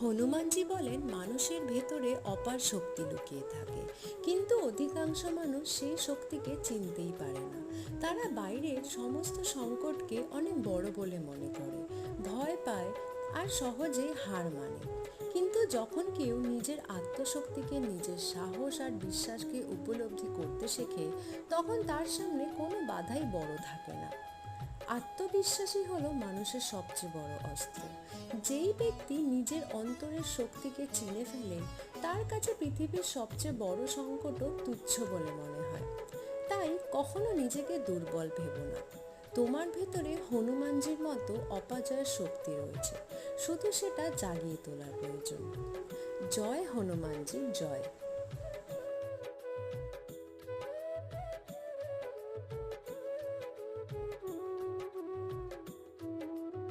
হনুমানজি বলেন মানুষের ভেতরে অপার শক্তি লুকিয়ে থাকে, কিন্তু অধিকাংশ মানুষ সেই শক্তিকে চিনতেই পারে না। তারা বাইরের সমস্ত সংকটকে অনেক বড় বলে মনে করে, ভয় পায় আর সহজেই হার মানে। কিন্তু যখন কেউ নিজের আত্মশক্তিকে, নিজের সাহস আর বিশ্বাসকে উপলব্ধি করতে শেখে, তখন তার সামনে কোনো বাধাই বড় থাকে না। আত্মবিশ্বাসী হলো মানুষের সবচেয়ে বড় অস্ত্র। যেই ব্যক্তি নিজের অন্তরের শক্তিকে চিনে ফেলে, তার কাছে পৃথিবীর সবচেয়ে বড় সংকটও তুচ্ছ বলে মনে হয়। তাই কখনো নিজেকে দুর্বল ভেবো না। তোমার ভেতরে হনুমানজির মতো অপজয়ের শক্তি রয়েছে, শুধু সেটা জাগিয়ে তোলার প্রয়োজন। জয় হনুমানজি, জয়।